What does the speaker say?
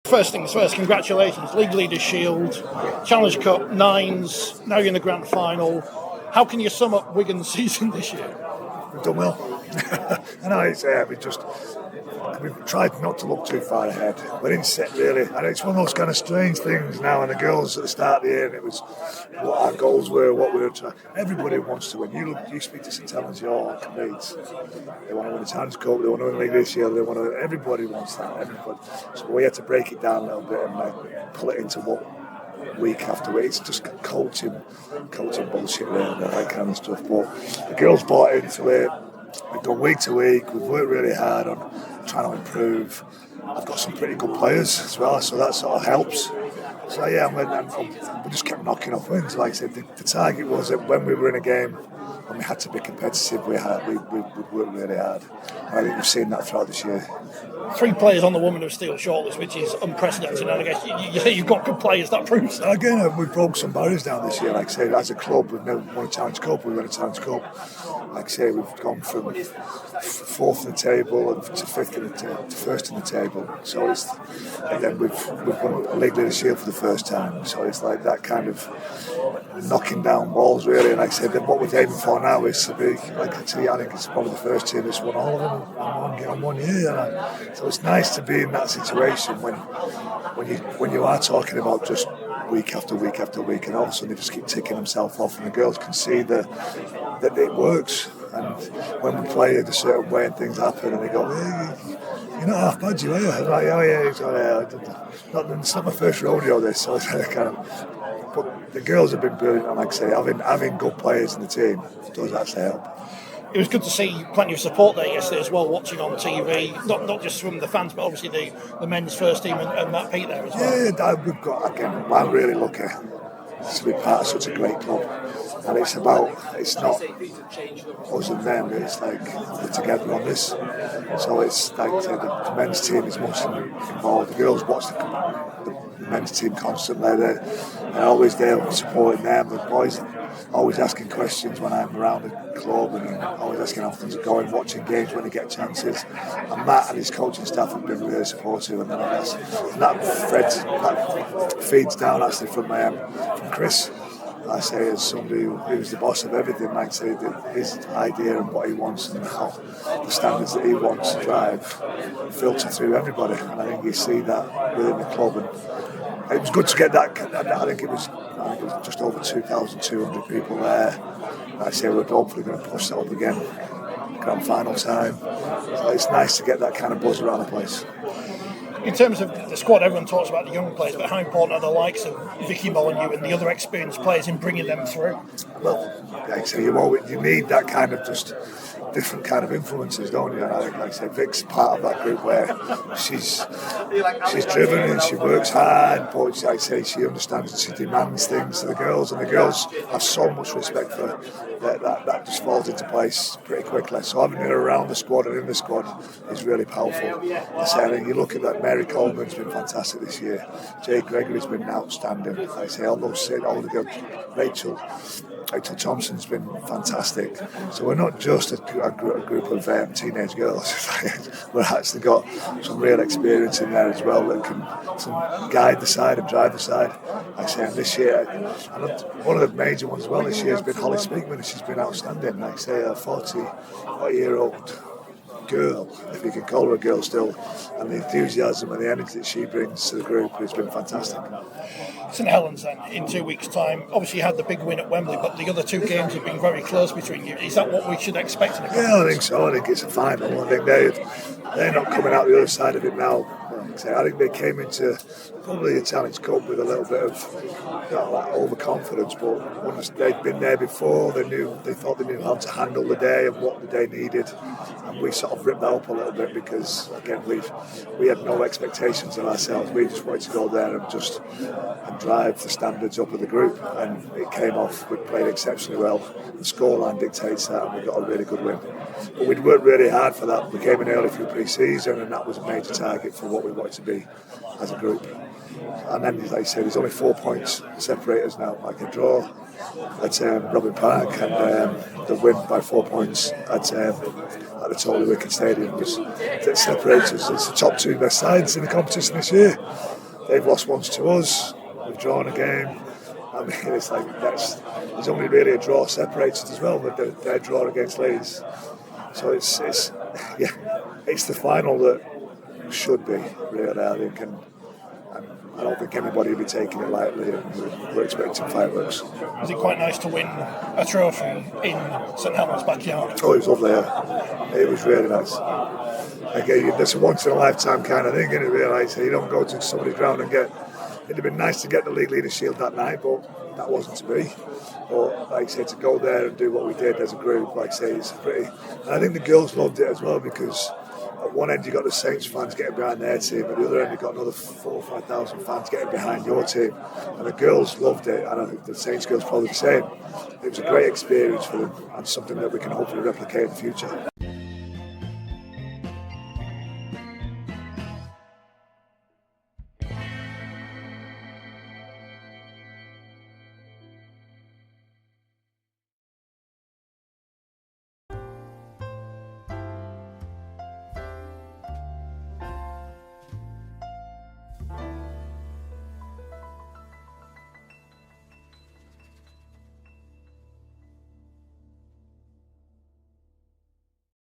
First things first, congratulations. League Leaders Shield, Challenge Cup, nines, now you're in the grand final. How can you sum up Wigan's season this year? We've done well. I know we've tried not to look too far ahead. We didn't set really, and it's one of those kind of strange things now. And the girls at the start of the year, and it was what our goals were, what we were trying. Everybody wants to win. You speak to St Helens, your colleagues. They want to win the Challenge Cup. They want to win the League this year. Everybody wants that. Everybody. So we had to break it down a little bit and pull it into what. Week after week, it's just coaching bullshit really, that kind of stuff. But the girls bought into it. We've done week to week. We've worked really hard on trying to improve. I've got some pretty good players as well, so that sort of helps. So yeah, we just kept knocking off wins. Like I said, the target was that when we were in a game and we had to be competitive, we worked really hard. And I think we've seen that throughout this year. 3 players on the Women of Steel shortlist, which is unprecedented. And I guess you say you've got good players, that proves that. Again, we broke some barriers down this year. Like I said, as a club, we've never won a Challenge Cup. We won a Challenge Cup. Like I say, we've gone from 4th in the table and to 5th in to 1st in the table. So and then we've won a League Leaders Shield for the first time. So it's like that kind of knocking down walls really. And like I said, then what we're aiming for now is to be, like I think it's probably the first team that's won all of them in 1 year. So it's nice to be in that situation when you are talking about just week after week after week, and all of a sudden they just keep ticking themselves off, and the girls can see that it works. And when we play in a certain way and things happen, and they go, "Hey, you're not half bad, you are." I'm like, "Oh yeah, it's not my first rodeo this." So it's kind of. But the girls have been brilliant, and like I say, having good players in the team does actually help. It was good to see plenty of support there yesterday as well, watching on TV, not just from the fans, but obviously the men's first team and Matt Pete there as well. Yeah, I'm really lucky to be part of such a great club. And it's not us and them, it's like we're together on this. So it's like the men's team is much involved. The girls watch the men's team constantly. They're always there supporting them. The boys always asking questions when I'm around the club, and always asking how things are going, watching games when they get chances. And Matt and his coaching staff have been really supportive, and that feeds down actually from Chris. I say, as somebody who's the boss of everything, like say that his idea and what he wants and how the standards that he wants to drive filter through everybody, and I think you see that within the club. And it was good to get that. I think it was just over 2,200 people there. Like I say, we're hopefully going to push that up again, grand final time. So it's nice to get that kind of buzz around the place. In terms of the squad, everyone talks about the young players, but how important are the likes of Vicky Molyneux and the other experienced players in bringing them through? Well, like I say, you need that kind of just different kind of influences, don't you? And like I said, Vic's part of that group where she's driven and she works hard, but like I say, she understands and she demands things to the girls, and the girls have so much respect for her that just falls into place pretty quickly. So having her around the squad and in the squad is really powerful. I think you look at that, Mary Coleman's been fantastic this year. Jay Gregory's been outstanding. Like I say, all the girls, Rachel Thompson's been fantastic. So we're not just a group of teenage girls. We've actually got some real experience in there as well that can guide the side and drive the side. Like I say, and this year, one of the major ones as well this year has been Holly Speakman. She's been outstanding. Like I say, a 40-year-old girl, if you can call her a girl still, and the enthusiasm and the energy that she brings to the group has been fantastic. St Helens then, in 2 weeks' time, obviously you had the big win at Wembley, but the other 2 games have been very close between you. Is that what we should expect in the competition? Yeah, I think so. I think it's a final. I think they're not coming out the other side of it now. I think they came into probably a Challenge Cup with a little bit of overconfidence, but once they'd been there before, they thought they knew how to handle the day and what the day needed, and we sort of ripped that up a little bit because again we had no expectations of ourselves. We just wanted to go there and drive the standards up of the group, and it came off. We played exceptionally well. The scoreline dictates that, and we got a really good win. But we'd worked really hard for that. We came in early through pre-season, and that was a major target for what we wanted to be as a group. And then, like I said, there's only 4 points separate us now. Like a draw Rugby Park, and the win by 4 points at the totally wicked stadium that separates us. It's the top 2 best sides in the competition this year. They've lost once to us. We've drawn a game. I mean, it's like there's only really a draw separates us as well, but their draw against Leeds. So it's the final that should be really, I think, and I don't think anybody will be taking it lightly, and we're expecting fireworks. Was it quite nice to win a trophy in St Helens' backyard? Oh, it was lovely, yeah. It was really nice. Again, that's a once-in-a-lifetime kind of thing, and you realise you don't go to somebody's ground and get... It'd have been nice to get the League Leaders Shield that night, but that wasn't to be. But like I say, to go there and do what we did as a group, like I say, is pretty... And I think the girls loved it as well, because at one end you got the Saints fans getting behind their team, at the other end you got another 4,000 or 5,000 fans getting behind your team, and the girls loved it, and I think the Saints girls probably the same. It was a great experience for them, and something that we can hopefully replicate in the future.